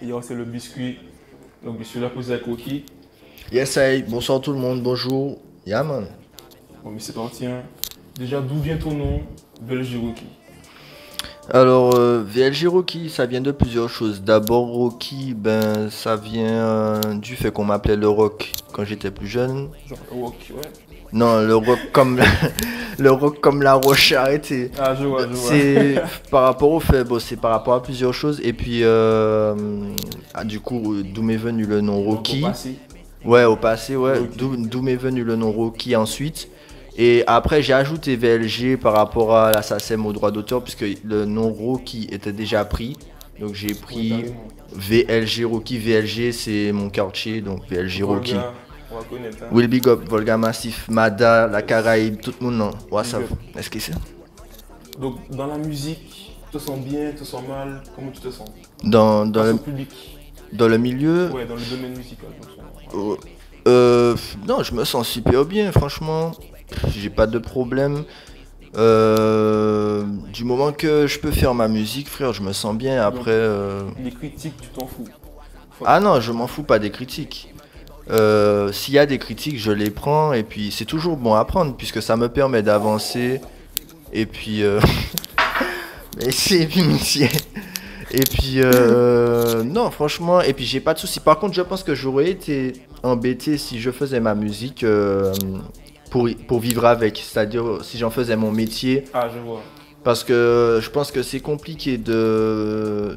Et il y a aussi le biscuit. Donc, je suis là posé avec Rocky. Yes, hey, bonsoir tout le monde, bonjour. Yeah, man. Bon, mais c'est parti. Hein. Déjà, d'où vient ton nom, Belgique Rocky? Alors, VLG Rocky, ça vient de plusieurs choses. D'abord, Rocky, ben, ça vient du fait qu'on m'appelait le rock quand j'étais plus jeune. Genre, rock, ouais. Non, le rock comme le rock comme la roche, arrêtez. Ah, je vois. C'est par rapport au fait, bon, c'est par rapport à plusieurs choses. Et puis, du coup, d'où m'est venu le nom Donc, Rocky. au passé. Ouais, au passé, ouais. Ok. D'où m'est venu le nom Rocky ensuite. Et après, j'ai ajouté VLG par rapport à la SACEM au droit d'auteur, puisque le nom Rocky était déjà pris. Donc j'ai Oui, pris carrément. VLG Rocky. VLG, c'est mon quartier, donc VLG Rocky. Volga, on va connaître. Hein. Will Big Up, Volga Massif, Mada, la Caraïbe, tout le monde, non. Ouais, ça, Big up. est-ce que c'est Donc, dans la musique, tu te sens bien, tu te sens mal? Comment tu te sens? dans Face au le, public. dans le milieu? Ouais, dans le domaine musical. Je me sens. euh, non, je me sens super bien, franchement. J'ai pas de problème. Du moment que je peux faire ma musique, frère, je me sens bien. Après, Les critiques, tu t'en fous. ah non, je m'en fous pas des critiques. S'il y a des critiques, je les prends et puis c'est toujours bon à prendre puisque ça me permet d'avancer. Et puis, mais c'est pitié. Et puis, non, franchement, et puis j'ai pas de soucis. Par contre, je pense que j'aurais été embêté si je faisais ma musique pour vivre avec, c'est-à-dire si j'en faisais mon métier. Ah, je vois. Parce que je pense que c'est compliqué de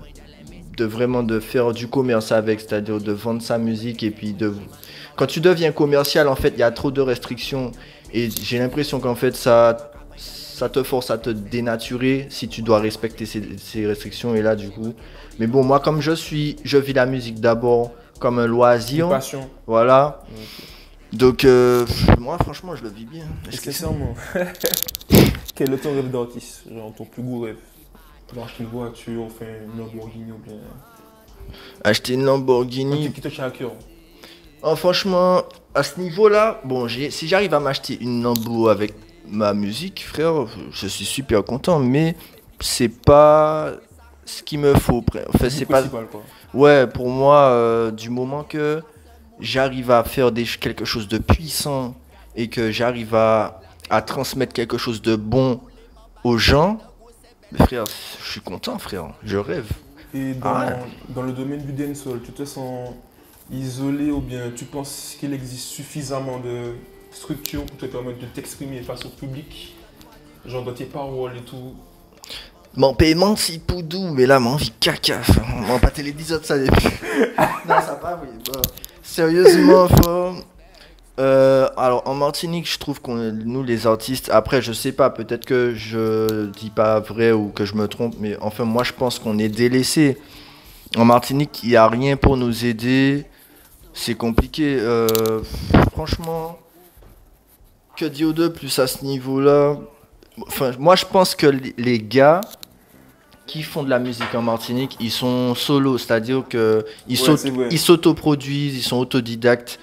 vraiment de faire du commerce avec, c'est-à-dire de vendre sa musique et puis quand tu deviens commercial, en fait, il y a trop de restrictions et j'ai l'impression qu'en fait ça te force à te dénaturer si tu dois respecter ces restrictions et là du coup. Mais bon, moi comme je vis la musique d'abord comme un Une loisir, passion. voilà. Ok. Donc moi franchement je le vis bien. Et Est-ce que c'est- sincèrement, quel est ton rêve d'artiste? Genre ton plus gros rêve? Genre acheter une voiture, enfin une Lamborghini ou bien. Acheter une Un Lamborghini. truc qui te tient à cœur. Oh, franchement, à ce niveau-là, bon, si j'arrive à m'acheter une Lambo avec ma musique, frère, je suis super content, mais c'est pas ce qu'il me faut. Enfin, C'est c'est le pas. principal quoi. Ouais, pour moi, du moment que j'arrive à faire quelque chose de puissant et que j'arrive à transmettre quelque chose de bon aux gens, mais frère, je suis content, frère. Je rêve. Et Ah ouais. dans le domaine du dancehall, tu te sens isolé ou bien tu penses qu'il existe suffisamment de structures pour te permettre de t'exprimer face au public? Genre dans tes paroles et tout. Mon paiement si poudou, mais là, mon vie caca. Mon pas téléviseur de ça depuis. Non, ça va, oui. Bon. Sérieusement, fort. Alors, en Martinique, je trouve qu'on nous, les artistes, après, je sais pas, peut-être que je dis pas vrai ou que je me trompe, mais enfin, moi, je pense qu'on est délaissé. En Martinique, il n'y a rien pour nous aider. C'est compliqué. Franchement, que dire de plus à ce niveau-là? Enfin, moi, je pense que les gars qui font de la musique en Martinique, ils sont solo, c'est-à-dire que Ouais, c'est vrai. ils s'autoproduisent, ils sont autodidactes.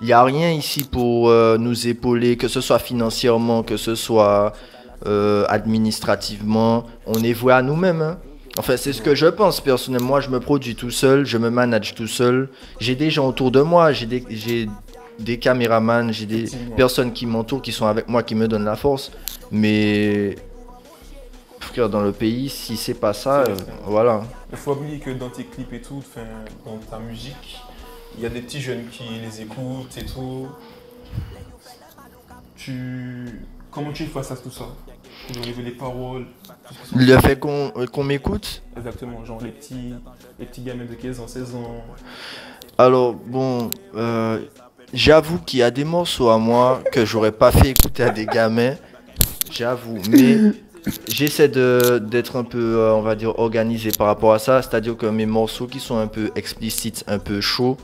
Il n'y a rien ici pour nous épauler, que ce soit financièrement, que ce soit administrativement. On est voué à nous-mêmes, hein. Enfin, c'est ce que je pense personnellement. Moi, je me produis tout seul, je me manage tout seul. J'ai des gens autour de moi, j'ai des caméramans, j'ai des Effectivement. personnes qui m'entourent, qui sont avec moi, qui me donnent la force. Mais frère, dans le pays, si c'est pas ça, C'est vrai, frère. voilà. Il faut oublier que dans tes clips et tout, enfin, dans ta musique, il y a des petits jeunes qui les écoutent et tout. Comment tu fais face à tout ça? Au niveau des paroles, tout ce qui Le sont- fait qu'on m'écoute, Exactement, genre les petits gamins de 15 ans, 16 ans. alors bon, j'avoue qu'il y a des morceaux à moi que j'aurais pas fait écouter à des gamins, j'avoue, mais j'essaie d'être un peu, on va dire, organisé par rapport à ça, c'est-à-dire que mes morceaux qui sont un peu explicites, un peu chauds,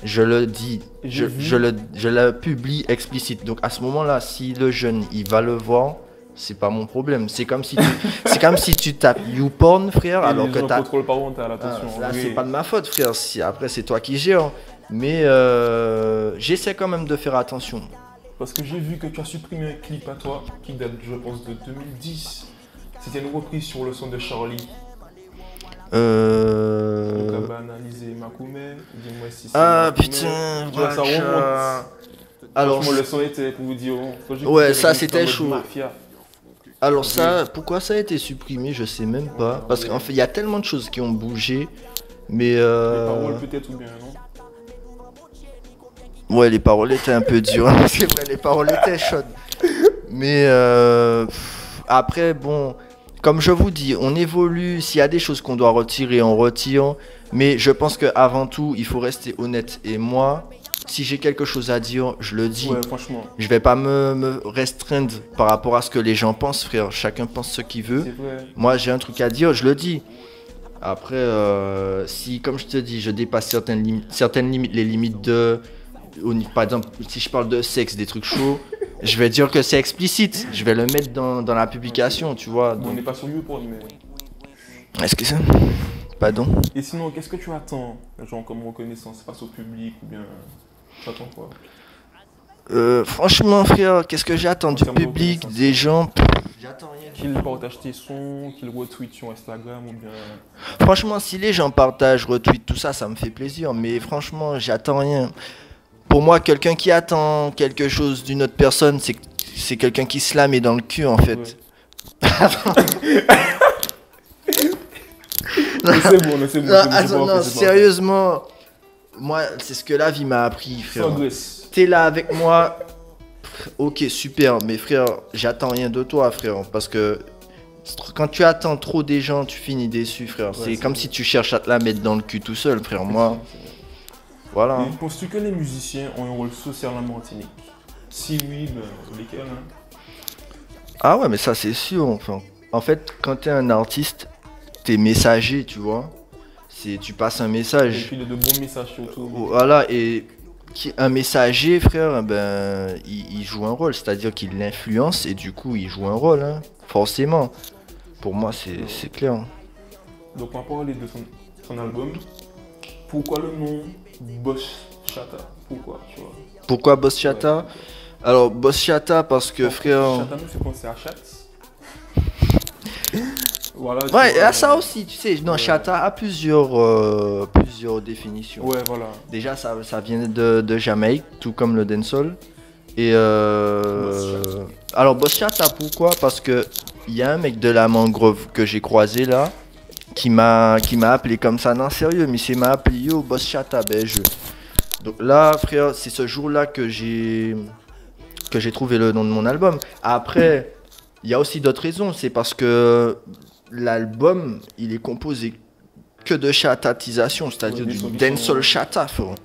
je le dis, J'ai vu. je le publie explicite. Donc à ce moment-là, si le jeune il va le voir, c'est pas mon problème. C'est comme si tu tapes YouPorn, frère, Et alors les que gens t'as. contrôle parental, Ah, attention. là, Oui. c'est pas de ma faute, frère. Après, c'est toi qui gères. Mais j'essaie quand même de faire attention. Parce que j'ai vu que tu as supprimé un clip à toi qui date, je pense, de 2010. C'était une reprise sur le son de Charlie. Donc, Euh... à banaliser ma si Ah mais, putain, tu vois, ça remonte. Alors, Franchement, le son était pour vous dire. Quand j'ai ouais, écouté ça, la c'était musique en mode chaud. Mafia. alors ça, pourquoi ça a été supprimé, je sais même pas. Parce qu'en fait, il y a tellement de choses qui ont bougé. Mais Les paroles peut-être ou bien non. ouais, les paroles étaient un peu dures. C'est vrai, les paroles étaient chaudes. Mais après, bon, comme je vous dis, on évolue. S'il y a des choses qu'on doit retirer, on retire. Mais je pense qu'avant tout, il faut rester honnête. Et moi, si j'ai quelque chose à dire, je le dis. Ouais, franchement. Je vais pas me restreindre par rapport à ce que les gens pensent, frère. Chacun pense ce qu'il veut. C'est vrai. Moi, j'ai un truc à dire, je le dis. Après, si, comme je te dis, je dépasse certaines limites, les limites de... Par exemple, si je parle de sexe, des trucs chauds, je vais dire que c'est explicite. Je vais le mettre dans la publication, tu vois. Bon, on Donc, n'est pas sur YouPorn, mais. est-ce que c'est... Pardon. Et sinon, qu'est-ce que tu attends, genre comme reconnaissance face au public ou bien. Tu attends quoi? Franchement, frère, qu'est-ce que j'attends du termes de public, reconnaissance. des gens? J'attends rien. Qu'ils partagent tes sons, qu'ils retweetent sur Instagram ou bien. Franchement, si les gens partagent, retweetent, tout ça, ça me fait plaisir. Mais franchement, j'attends rien. Pour moi, quelqu'un qui attend quelque chose d'une autre personne, c'est quelqu'un qui se la met dans le cul, en fait. Ouais. Mais c'est bon, mais c'est bon. Non, c'est bon, attends, c'est pas non, grave, c'est pas grave. sérieusement, moi, c'est ce que la vie m'a appris, frère. Sans graisse. T'es là avec moi, ok, super, mais frère, j'attends rien de toi, frère, parce que quand tu attends trop des gens, tu finis déçu, frère. Ouais, c'est c'est comme vrai. si tu cherches à te la mettre dans le cul tout seul, frère. Moi, voilà. Et penses-tu que les musiciens ont un rôle social en Martinique? Si oui, ben, lesquels hein? Ah ouais, mais ça, c'est sûr. Enfin, en fait, quand t'es un artiste, t'es messager, tu vois. Tu passes un Et message. puis de bons messages surtout. Voilà, et un messager, frère, ben, il joue un rôle, c'est-à-dire qu'il l'influence et du coup, il joue un rôle, hein, forcément. Pour moi, c'est clair. Donc on va parler de son album. Pourquoi le nom Boss Chata? Pourquoi, tu vois? Pourquoi Boss Chata? Ouais. Alors, Boss Chata, parce que, frère. Chata nous fait penser à Chat. Voilà. tu Ouais, vois, à ça aussi, tu sais. Non, ouais. Chata a plusieurs définitions. Ouais, voilà. Déjà, ça vient de Jamaïque, tout comme le dancehall. Et alors, Boss Chata, pourquoi? Parce que il y a un mec de la mangrove que j'ai croisé là, qui m'a appelé comme ça. Non, sérieux, mais il m'a appelé yo, Boss Chata, ben je. Donc là, frère, c'est ce jour-là que j'ai trouvé le nom de mon album. Après, il y a aussi d'autres raisons. C'est parce que l'album, il est composé que de chatatisation, c'est-à-dire Ouais, du des solutions. dancehall chata, frère.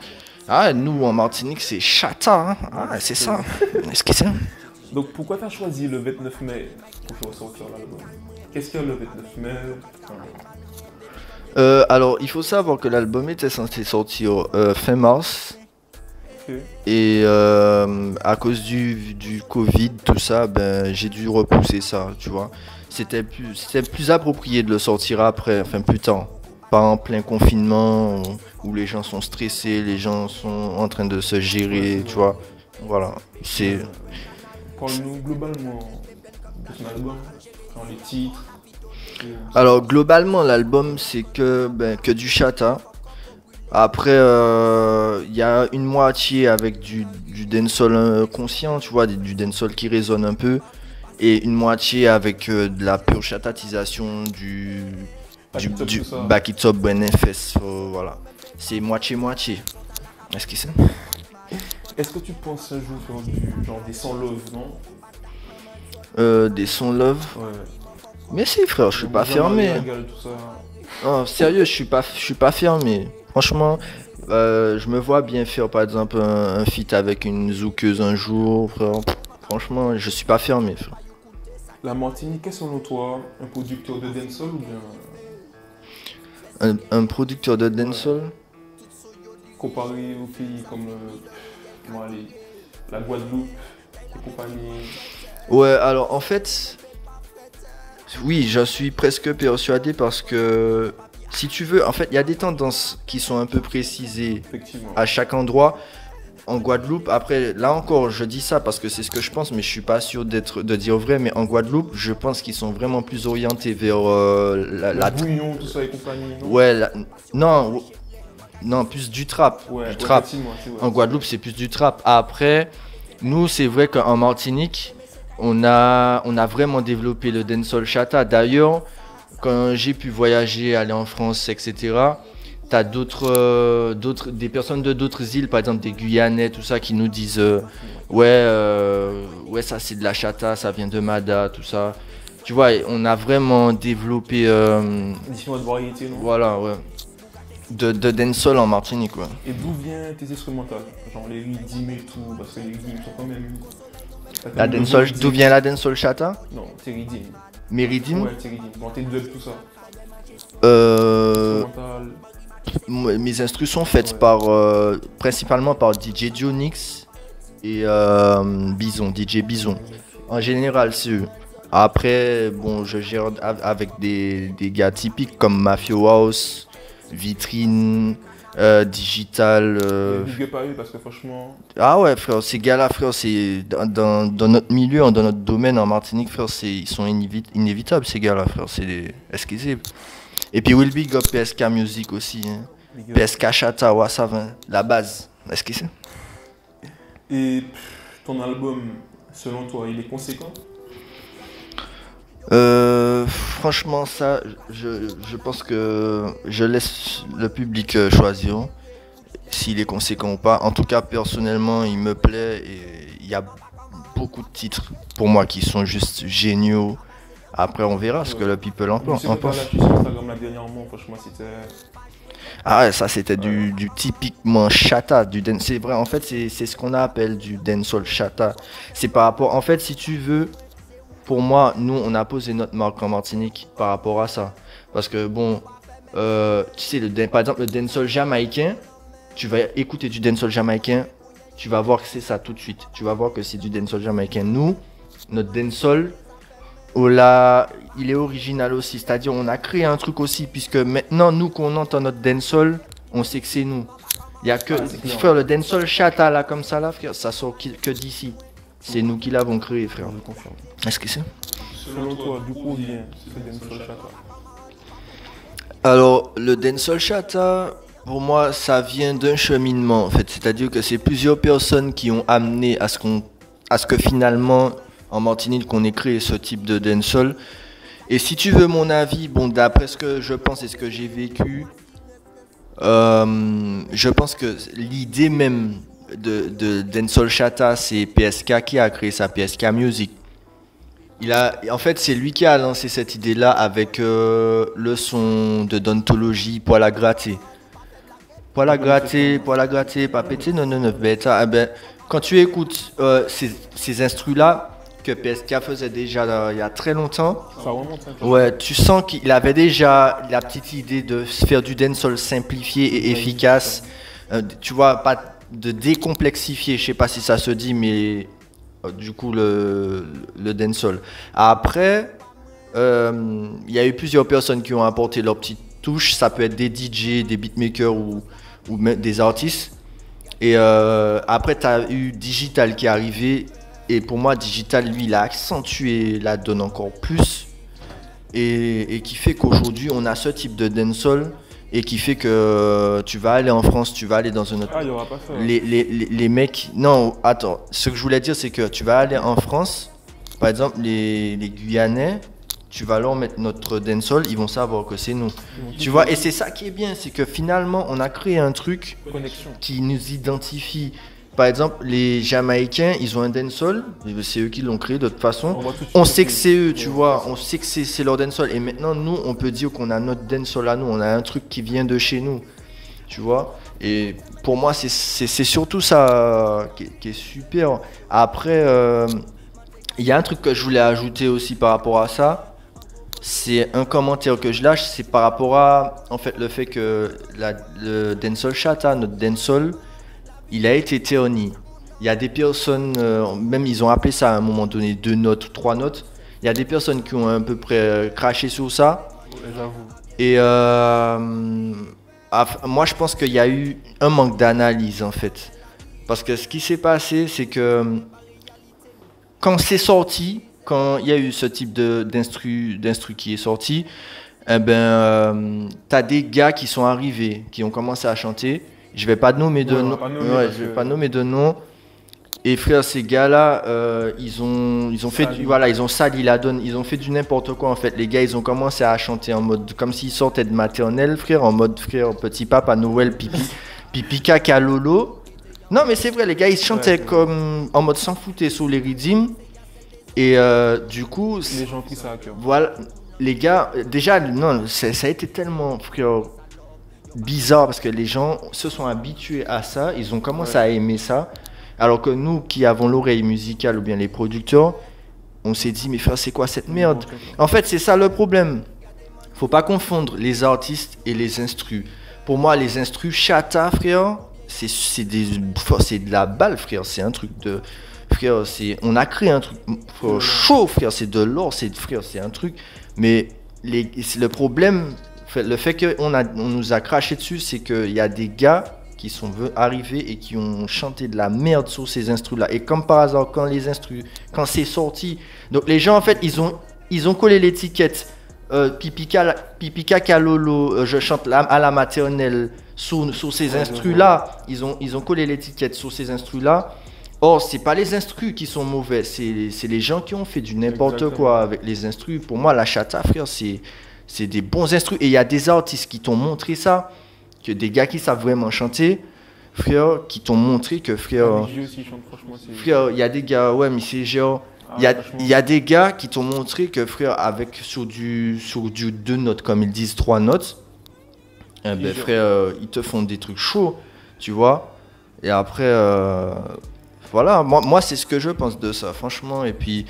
Ah, nous en Martinique, c'est chata, hein. Ah, c'est ça. Est-ce que c'est ça? Donc pourquoi tu as choisi le 29 mai pour faire sortir l'album? Qu'est-ce qu'il y a le 29 mai? Alors, il faut savoir que l'album était censé sortir fin mars. Ok. Et à cause du Covid, tout ça, ben, j'ai dû repousser ça, tu vois. C'était plus approprié de le sortir après, enfin plus tard. Pas en plein confinement où les gens sont stressés, les gens sont en train de se gérer, Ouais, tu vois. Voilà, c'est... Parle-nous globalement de ton album, genre les titres. Alors globalement, l'album, c'est que du chata. Après, il y a une moitié avec du dancehall conscient, tu vois, du dancehall qui résonne un peu. Et une moitié avec de la pure chatatisation du Back It Up, tout ça. Back It Up, NFS, voilà. C'est moitié-moitié. Est-ce que c'est? Est-ce que tu penses un jour faire genre des sons love, non? Des sons love. Ouais. Mais si frère, je suis pas fermé. Tout ça. Oh, sérieux, je suis pas fermé. Franchement, je me vois bien faire par exemple un feat avec une zoukeuse un jour, frère. Franchement, je suis pas fermé, frère. La Martinique est selon toi un producteur de dancehall ou bien Un producteur de dancehall? comparé aux pays comme la Guadeloupe et compagnie? Ouais, alors en fait, oui, j'en suis presque persuadé parce que si tu veux, en fait, il y a des tendances qui sont un peu précisées Effectivement. à chaque endroit. En Guadeloupe, après, là encore, je dis ça parce que c'est ce que je pense, mais je suis pas sûr de dire vrai. Mais en Guadeloupe, je pense qu'ils sont vraiment plus orientés vers Le bouillon, tout ça et compagnie, non? Ouais, non, Non, plus du trap. Ouais, Du trap. effectivement, c'est vrai. En Guadeloupe, c'est plus du trap. Après, nous, c'est vrai qu'en Martinique, on a vraiment développé le dancehall chata. D'ailleurs, quand j'ai pu voyager, aller en France, etc., t'as des personnes de d'autres îles, par exemple des Guyanais, tout ça, qui nous disent ouais, ça c'est de la chata, ça vient de Mada, tout ça. Tu vois, et on a vraiment développé, Différentes variétés, non? voilà, ouais, de dancehall en Martinique, ouais. Et d'où viennent tes instrumentales? Genre les rythmes et tout, parce que les rythmes sont quand même. T'as quand La même dancehall, besoin de d'où vient la dancehall chata? Non, tes rythmes. Méridim? Ouais, tes rythmes. Quand t'es dub, tout ça. Euh, Instrumental. Mes instrus sont faites Ouais. principalement par DJ Dionix et Bison, DJ Bison. En général, c'est eux. Après, bon, je gère avec des gars typiques comme Mafio House, Vitrine, Digital. Big up à eux parce que franchement, Ah ouais, frère, ces gars-là, frère, c'est dans notre milieu, dans notre domaine en Martinique, frère, ils sont inévitables, ces gars-là, frère. Est-ce qu'ils c'est? Et puis, Will Big Up PSK Music aussi. Hein. big up. PSK Chata, ouais, ça va, la base. Est-ce que c'est? Et ton album, selon toi, il est conséquent? Franchement, ça, je pense que je laisse le public choisir s'il est conséquent ou pas. En tout cas, personnellement, il me plaît et il y a beaucoup de titres pour moi qui sont juste géniaux. Après, on verra ce que le people en Je sais en que t'as pense. lâché sur Instagram là dernièrement, franchement, c'était. Ah ouais, ça c'était du typiquement chata, c'est vrai, en fait c'est ce qu'on appelle du dancehall chata. C'est par rapport, en fait si tu veux, pour moi, nous on a posé notre marque en Martinique par rapport à ça. Parce que bon, tu sais, par exemple le dancehall jamaïcain, tu vas écouter du dancehall jamaïcain, tu vas voir que c'est ça tout de suite. Tu vas voir que c'est du dancehall jamaïcain. Nous, notre dancehall, il est original aussi, c'est-à-dire on a créé un truc aussi, puisque maintenant nous qu'on entend notre dancehall, on sait que c'est nous. Il y a que c'est clair. frère, le dancehall chata là comme ça là, frère, ça sort que d'ici. C'est nous qui l'avons créé, frère. Je confirme. Est-ce que c'est? Selon toi, d'où provient ce dancehall chata? Alors, le dancehall chata, pour moi, ça vient d'un cheminement en fait, c'est-à-dire que c'est plusieurs personnes qui ont amené à ce que finalement en Martinique qu'on ait créé ce type de dancehall. Et si tu veux mon avis, bon, d'après ce que je pense et ce que j'ai vécu, je pense que l'idée même de dancehall chata, c'est PSK qui a créé ça, PSK Music. En fait, c'est lui qui a lancé cette idée-là avec le son de Dontologie, poil à gratter. Poil à gratter, pas péter, non, non, non, bêta. Eh ben, quand tu écoutes ces instrus-là, que PSK faisait déjà il y a très longtemps, Ça remonte, hein. ouais, tu sens qu'il avait déjà la petite idée de faire du dancehall simplifié et efficace. Tu vois, pas de décomplexifier, je sais pas si ça se dit, mais du coup, le dancehall. Après, il y a eu plusieurs personnes qui ont apporté leur petite touche. Ça peut être des DJ, des beatmakers ou même des artistes. Et après, tu as eu Digital qui est arrivé. Et pour moi, Digital, lui, il a accentué la donne encore plus. Et qui fait qu'aujourd'hui, on a ce type de dancehall. Et qui fait que tu vas aller en France, tu vas aller dans un autre... Ah, il n'y aura pas ça. Les mecs... Non, attends. Ce que je voulais dire, c'est que tu vas aller en France. Par exemple, les Guyanais, tu vas leur mettre notre dancehall, ils vont savoir que c'est nous. Tu vois, et c'est ça qui est bien, c'est que finalement, on a créé un truc Connexion. qui nous identifie. Par exemple, les Jamaïcains, ils ont un dancehall, c'est eux qui l'ont créé de toute façon. voit tout de suite On sait que que c'est eux, c'est- tu vois, on sait que c'est leur dancehall. Et maintenant, nous, on peut dire qu'on a notre dancehall à nous, on a un truc qui vient de chez nous, tu vois. Et pour moi, c'est surtout ça qui est super. Après, il y a un truc que je voulais ajouter aussi par rapport à ça. C'est un commentaire que je lâche, c'est par rapport à en fait le fait que le dancehall chata, notre dancehall, il a été terni. Il y a des personnes, même ils ont appelé ça à un moment donné 2 notes, 3 notes. Il y a des personnes qui ont à peu près craché sur ça. Ouais, j'avoue. Et moi je pense qu'il y a eu un manque d'analyse en fait. Parce que ce qui s'est passé, c'est que quand c'est sorti, quand il y a eu ce type d'instru qui est sorti, Eh ben, t'as des gars qui sont arrivés, qui ont commencé à chanter. Je vais pas nommer de Ouais, on va nom. pas nommer Ouais, parce je vais que- pas nommer de nom. Et frère, ces gars-là, ils ont fait Sali. voilà, ils ont sali la donne, ils ont fait du n'importe quoi en fait. Les gars, ils ont commencé à chanter en mode comme s'ils sortaient de maternelle, frère, en mode frère, petit papa Noël, pipi, pipi caca lolo. Non, mais c'est vrai, les gars, ils chantaient Ouais. comme en mode s'en foutait sur les rythmes. Et du coup, Les gens qui ça à cœur. voilà, les gars, déjà, non, ça a été tellement frère, bizarre parce que les gens se sont habitués à ça, ils ont commencé Ouais. à aimer ça. Alors que nous qui avons l'oreille musicale ou bien les producteurs, on s'est dit, mais frère, c'est quoi cette merde? En fait, c'est ça le problème. Faut pas confondre les artistes et les instrus. Pour moi, les instrus, chata, frère, c'est de la balle, frère. C'est un truc de. Frère, on a créé un truc frère, chaud, frère. C'est de l'or, frère, c'est un truc. Mais le problème, le fait qu'on nous a craché dessus, c'est qu'il y a des gars qui sont arrivés et qui ont chanté de la merde sur ces instrus-là. Et comme par hasard, quand c'est sorti, donc les gens, en fait, ils ont collé l'étiquette pipi caca lolo, je chante à la maternelle sur ces instrus-là. Ils ont collé l'étiquette sur ces instrus-là. Or, c'est pas les instrus qui sont mauvais, c'est les gens qui ont fait du n'importe Exactement. quoi avec les instrus. Pour moi, la chata, frère, c'est des bons instrus. Et il y a des artistes qui t'ont montré ça, que des gars qui savent vraiment chanter, frère, qui t'ont montré que, frère, J'ai aussi chante, franchement, c'est. frère, il y a des gars, ouais, mais c'est genre, Ah, il y a, franchement. il y a des gars qui t'ont montré que, frère, sur du 2 notes, comme ils disent 3 notes, eh ben, Plusieurs. frère, ils te font des trucs chauds, tu vois. Et après, voilà, moi c'est ce que je pense de ça, franchement. Et puis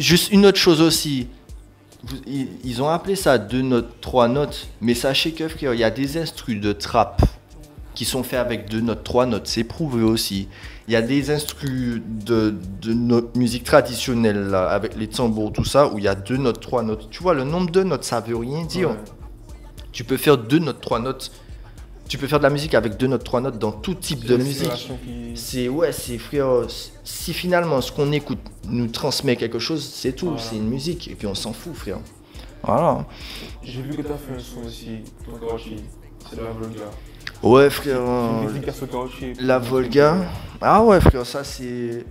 juste une autre chose aussi. Ils ont appelé ça 2 notes, 3 notes, mais sachez que, frère, il y a des instrus de trap qui sont faits avec 2 notes, 3 notes, c'est prouvé aussi. Il y a des instrus de notre musique traditionnelle, là, avec les tambours, tout ça, où il y a 2 notes, 3 notes. Tu vois, le nombre de notes, ça veut rien dire. Ouais. Tu peux faire 2 notes, 3 notes. Tu peux faire de la musique avec 2 notes, 3 notes dans tout type de musique. L'inspiration qui- C'est frère, si finalement ce qu'on écoute nous transmet quelque chose, c'est tout, Voilà. c'est une musique. Et puis on s'en fout, frère. Voilà. J'ai vu que t'as fait un son aussi, ton Karachi. C'est la Volga. Ouais, frère. J'ai vu dédicace au Karachi. La Volga. Ah ouais, frère, ça c'est.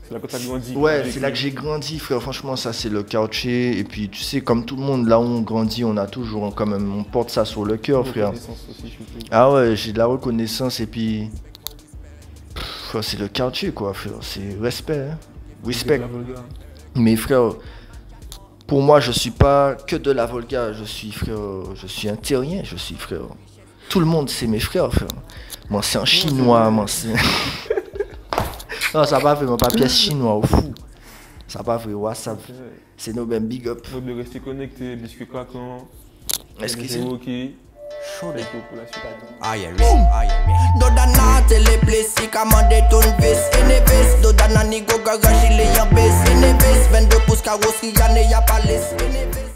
C'est là que t'as grandi. Ouais, c'est là que j'ai grandi, frère. Franchement, ça c'est le quartier. Et puis, tu sais, comme tout le monde, là où on grandit, on a toujours quand même, on porte ça sur le cœur, frère. Reconnaissance aussi, surtout. Ah ouais, j'ai de la reconnaissance et puis. Frère, c'est le quartier, quoi, frère. C'est respect, hein. Respect. La Volga. Mais frère, pour moi, je suis pas que de la Volga. Je suis, frère, je suis un terrien, je suis, frère. Tout le monde, c'est mes frères, frère. Moi, c'est un chinois, moi, c'est. Non, ça va vraiment pas pièce chinois, au fou. Ça va vraiment WhatsApp. C'est nos mêmes big up. Faut de rester connecté, biscuit craquant. Est-ce que c'est. Ok. Chaud les gars pour la suite. Dodana teleplesi kamande ton vis Enevis Dodana ni go gaga chile yan bes Enevis 22 pouces carrosserie y'a pas laisse Enevis